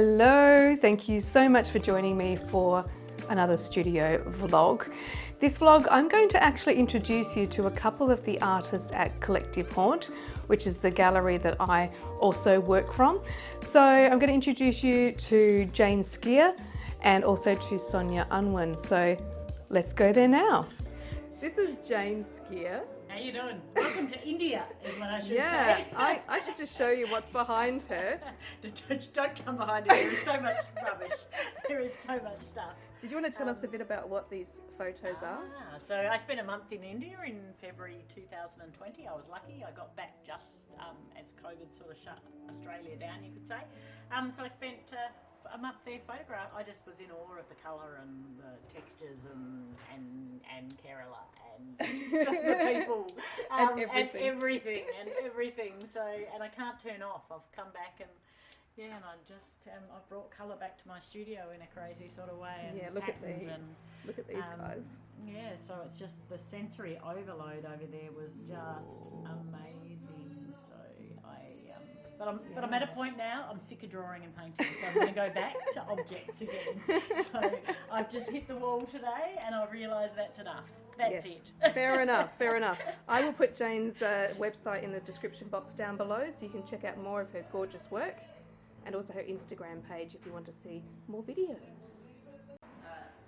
Hello, thank you so much for joining me for another studio vlog. This vlog, I'm going to actually introduce you to a couple of the artists at Collective Haunt, which is the gallery that I also work from. So I'm going to introduce you to Jane Skeer and also to Sonya Unwin. So let's go there now. This is Jane Skeer. How you doing? Welcome to India, is what I should say. Yeah, I should just show you what's behind her. Don't come behind her. There is so much rubbish. There is so much stuff. Did you want to tell us a bit about what these photos are? So I spent a month in India in February 2020. I was lucky. I got back just as COVID sort of shut Australia down, you could say. So I spent a month there photographed. I just was in awe of the colour and the textures and Kerala and the people and everything. So, and I can't turn off. I've come back and yeah, and I just I've brought colour back to my studio in a crazy sort of way. And yeah, look at these. Look at these guys. Yeah, so it's just the sensory overload over there was just amazing. So but I'm at a point now, I'm sick of drawing and painting, so I'm going to go back to objects again. So I've just hit the wall today and I've realised that's enough. That's it. Fair enough, fair enough. I will put Jane's website in the description box down below so you can check out more of her gorgeous work and also her Instagram page if you want to see more videos.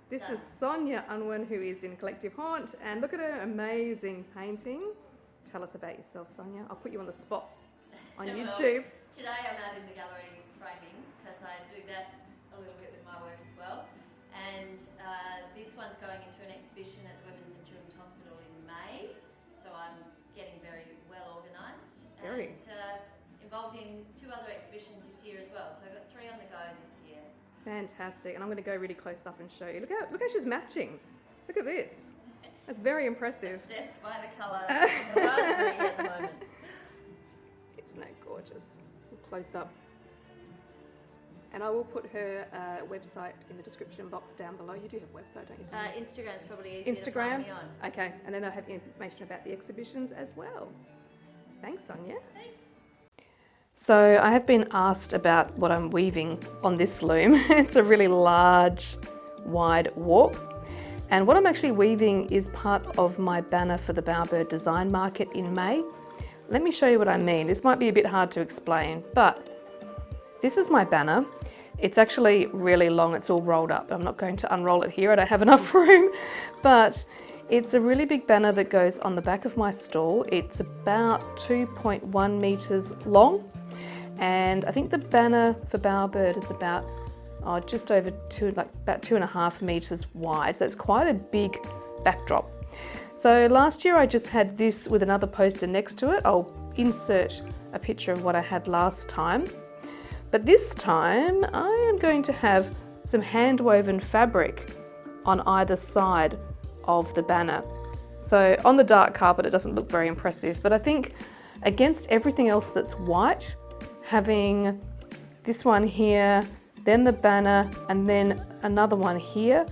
This is Sonya Unwin, who is in Collective Haunt, and look at her amazing painting. Tell us about yourself, Sonya. I'll put you on the spot on YouTube. Today I'm out in the gallery framing because I do that a little bit with my work as well. And this one's going into an exhibition at the Women's and Children's Hospital in May. So I'm getting very well organised and involved in 2 other exhibitions this year as well. So I've got 3 on the go this year. Fantastic, and I'm going to go really close up and show you. Look how she's matching. Look at this. That's very impressive. Obsessed by the colour raspberry at the moment. Isn't that gorgeous? Close up. And I will put her website in the description box down below. You do have a website, don't you, Sonya? Instagram's probably easier to find me on. Okay, and then I'll have information about the exhibitions as well. Thanks, Sonya. Thanks. So I have been asked about what I'm weaving on this loom. It's a really large, wide warp. And what I'm actually weaving is part of my banner for the Bowerbird Design Market in May. Let me show you what I mean. This might be a bit hard to explain, but this is my banner. It's actually really long. It's all rolled up. I'm not going to unroll it here. I don't have enough room, but it's a really big banner that goes on the back of my stall. It's about 2.1 meters long. And I think the banner for Bowerbird is about just over about 2.5 meters wide. So it's quite a big backdrop. So last year I just had this with another poster next to it. I'll insert a picture of what I had last time. But this time I am going to have some hand woven fabric on either side of the banner. So on the dark carpet it doesn't look very impressive, but I think against everything else that's white, having this one here, then the banner, and then another one here,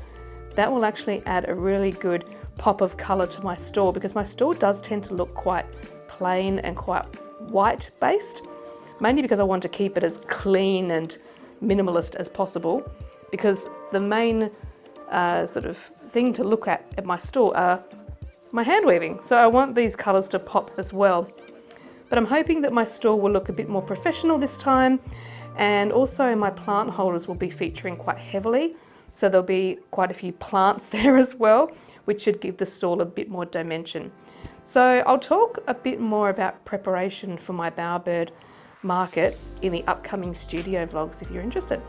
that will actually add a really good pop of colour to my store, because my store does tend to look quite plain and quite white based, mainly because I want to keep it as clean and minimalist as possible, because the main sort of thing to look at my store are my hand weaving. So I want these colours to pop as well. But I'm hoping that my store will look a bit more professional this time, and also my plant holders will be featuring quite heavily, so there'll be quite a few plants there as well, which should give the stall a bit more dimension. So I'll talk a bit more about preparation for my Bowerbird market in the upcoming studio vlogs if you're interested.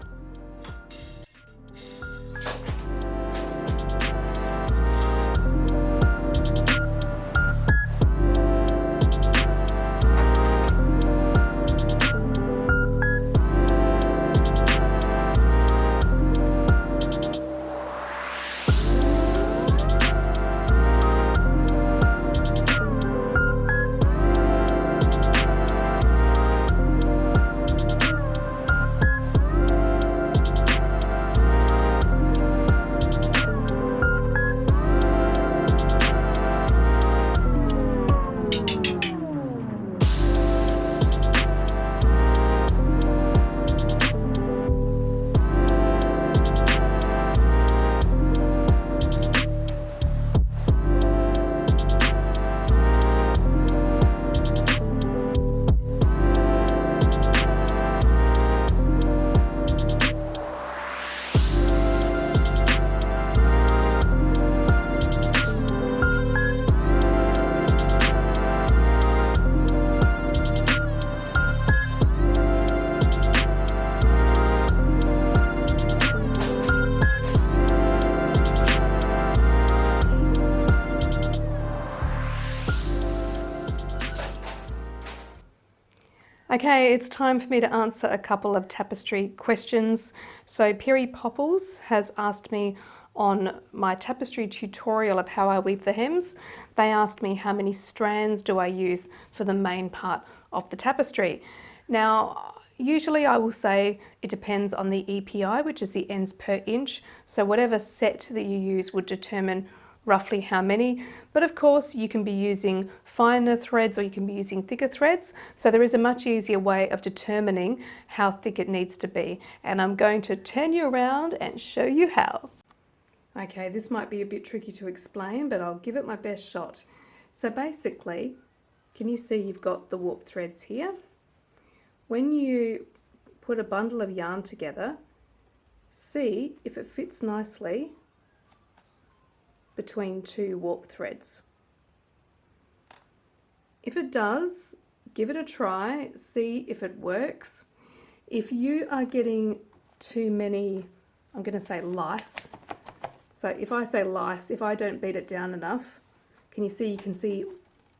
Okay, it's time for me to answer a couple of tapestry questions. So Perry Popples has asked me on my tapestry tutorial of how I weave the hems. They asked me how many strands do I use for the main part of the tapestry. Now, usually I will say it depends on the EPI, which is the ends per inch. So whatever set that you use would determine roughly how many, but of course you can be using finer threads or you can be using thicker threads, so there is a much easier way of determining how thick it needs to be, and I'm going to turn you around and show you how. Okay, this might be a bit tricky to explain, but I'll give it my best shot. So basically, can you see you've got the warp threads here? When you put a bundle of yarn together, see if it fits nicely between two warp threads. If it does, give it a try, see if it works. If you are getting too many, I'm going to say lice, so if I say lice, if I don't beat it down enough, can you can see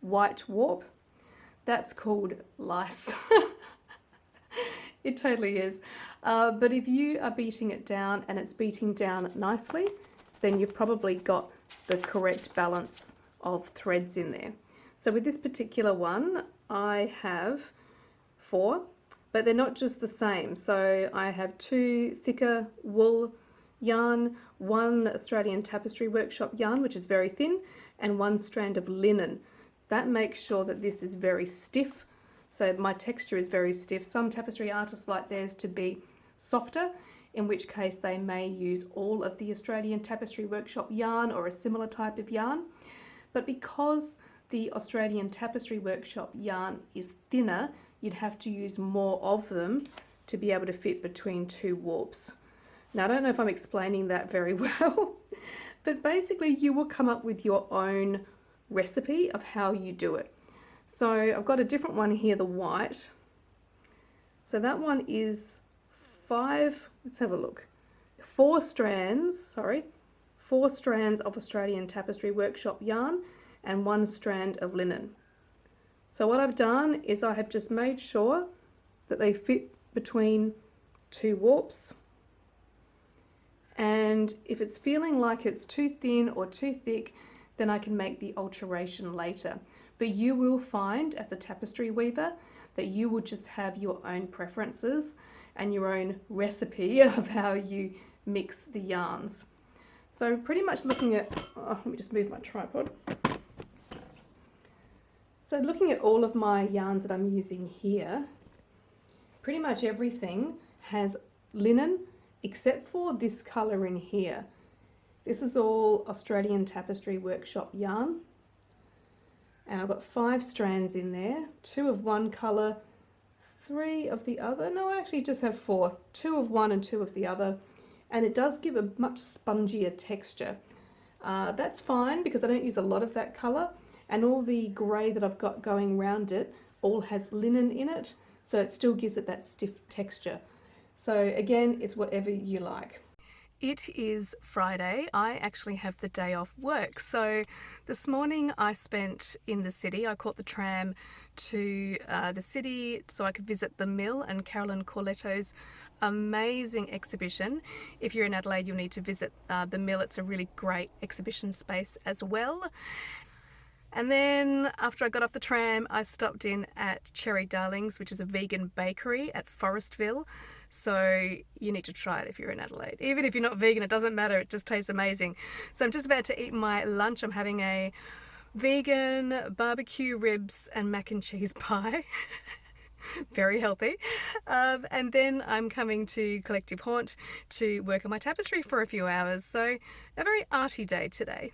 white warp? That's called lice. It totally is. But if you are beating it down and it's beating down nicely, then you've probably got the correct balance of threads in there. So with this particular one, I have 4, but they're not just the same. So I have 2 thicker wool yarn, 1 Australian Tapestry Workshop yarn, which is very thin, and 1 strand of linen. That makes sure that this is very stiff. So my texture is very stiff. Some tapestry artists like theirs to be softer, in which case they may use all of the Australian Tapestry Workshop yarn or a similar type of yarn. But because the Australian Tapestry Workshop yarn is thinner, you'd have to use more of them to be able to fit between 2 warps. Now, I don't know if I'm explaining that very well, but basically you will come up with your own recipe of how you do it. So I've got a different one here, the white. So that one is 5, let's have a look, 4 strands of Australian Tapestry Workshop yarn and 1 strand of linen. So what I've done is I have just made sure that they fit between 2 warps, and if it's feeling like it's too thin or too thick, then I can make the alteration later. But you will find as a tapestry weaver that you will just have your own preferences and your own recipe of how you mix the yarns. So pretty much looking at, let me just move my tripod. So looking at all of my yarns that I'm using here, pretty much everything has linen except for this colour in here. This is all Australian Tapestry Workshop yarn. And I've got 5 strands in there, 2 of one colour, 3 of the other. No, I actually just have 4, 2 of one and 2 of the other. And it does give a much spongier texture. That's fine because I don't use a lot of that colour, and all the grey that I've got going around it all has linen in it, so it still gives it that stiff texture. So again, it's whatever you like. It is Friday. I actually have the day off work. So this morning I spent in the city. I caught the tram to the city so I could visit the mill and Carolyn Corletto's amazing exhibition. If you're in Adelaide, you'll need to visit the mill. It's a really great exhibition space as well. And then after I got off the tram, I stopped in at Cherry Darlings, which is a vegan bakery at Forestville. So you need to try it if you're in Adelaide. Even if you're not vegan, it doesn't matter. It just tastes amazing. So I'm just about to eat my lunch. I'm having a vegan barbecue ribs and mac and cheese pie. Very healthy. And then I'm coming to Collective Haunt to work on my tapestry for a few hours. So a very arty day today.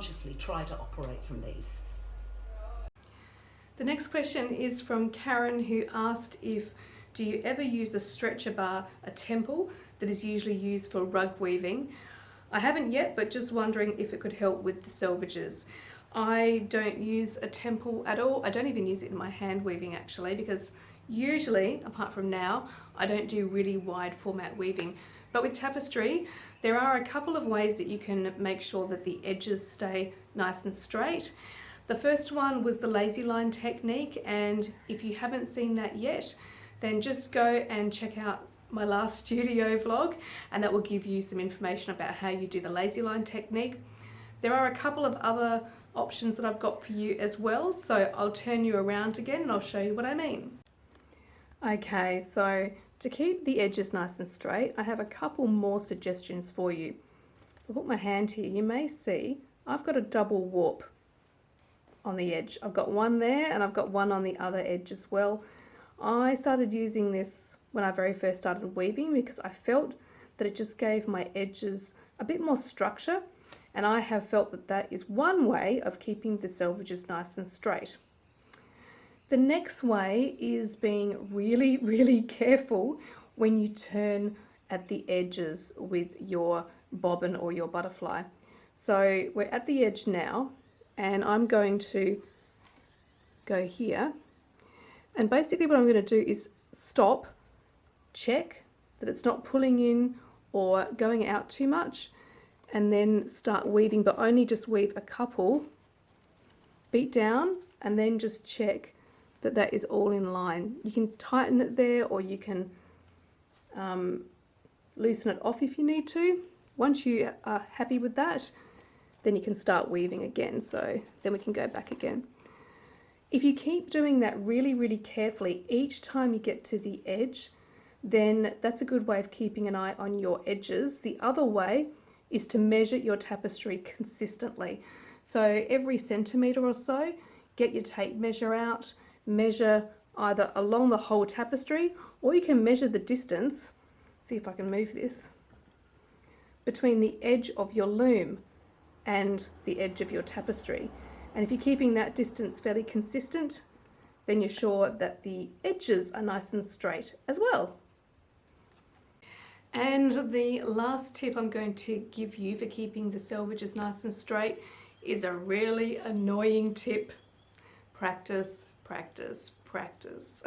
consciously try to operate from these. The next question is from Karen, who asked if, do you ever use a stretcher bar, a temple that is usually used for rug weaving? I haven't yet, but just wondering if it could help with the selvages. I don't use a temple at all. I don't even use it in my hand weaving actually, because usually, apart from now, I don't do really wide format weaving. But with tapestry, there are a couple of ways that you can make sure that the edges stay nice and straight. The first one was the lazy line technique, and if you haven't seen that yet, then just go and check out my last studio vlog, and that will give you some information about how you do the lazy line technique. There are a couple of other options that I've got for you as well, so I'll turn you around again and I'll show you what I mean. Okay, so to keep the edges nice and straight, I have a couple more suggestions for you. If I put my hand here, you may see I've got a double warp on the edge. I've got one there and I've got one on the other edge as well. I started using this when I very first started weaving because I felt that it just gave my edges a bit more structure, and I have felt that that is one way of keeping the selvages nice and straight. The next way is being really, really careful when you turn at the edges with your bobbin or your butterfly. So we're at the edge now, and I'm going to go here, and basically what I'm going to do is stop, check that it's not pulling in or going out too much, and then start weaving, but only just weave a couple, beat down, and then just check that that is all in line. You can tighten it there, or you can loosen it off if you need to. Once you are happy with that, then you can start weaving again. So then we can go back again. If you keep doing that really, really carefully each time you get to the edge, then that's a good way of keeping an eye on your edges. The other way is to measure your tapestry consistently. So every centimetre or so, get your tape measure out, measure either along the whole tapestry, or you can measure the distance, see if I can move this, between the edge of your loom and the edge of your tapestry. And if you're keeping that distance fairly consistent, then you're sure that the edges are nice and straight as well. And the last tip I'm going to give you for keeping the selvages nice and straight is a really annoying tip. Practice, practice, practice.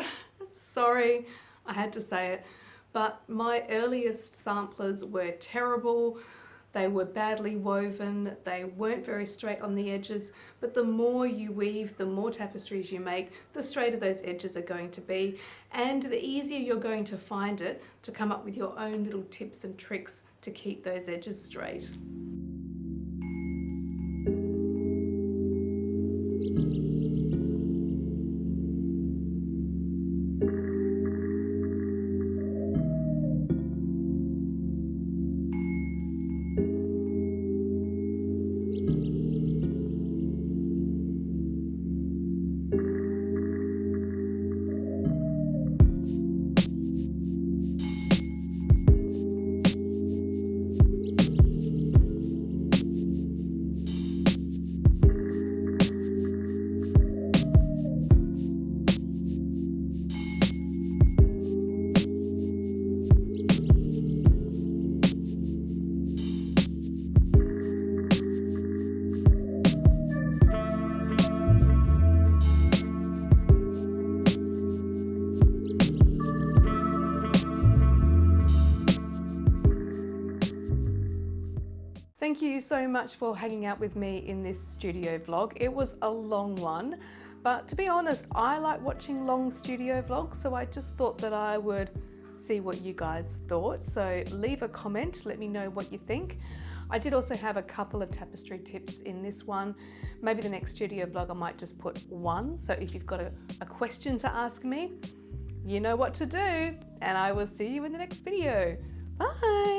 Sorry, I had to say it, but my earliest samplers were terrible. They were badly woven, they weren't very straight on the edges, but the more you weave, the more tapestries you make, the straighter those edges are going to be, and the easier you're going to find it to come up with your own little tips and tricks to keep those edges straight. Thank you so much for hanging out with me in this studio vlog. It was a long one, but to be honest, I like watching long studio vlogs, so I just thought that I would see what you guys thought. So leave a comment, let me know what you think. I did also have a couple of tapestry tips in this one. Maybe the next studio vlog I might just put one, so if you've got a question to ask me, you know what to do, and I will see you in the next video. Bye!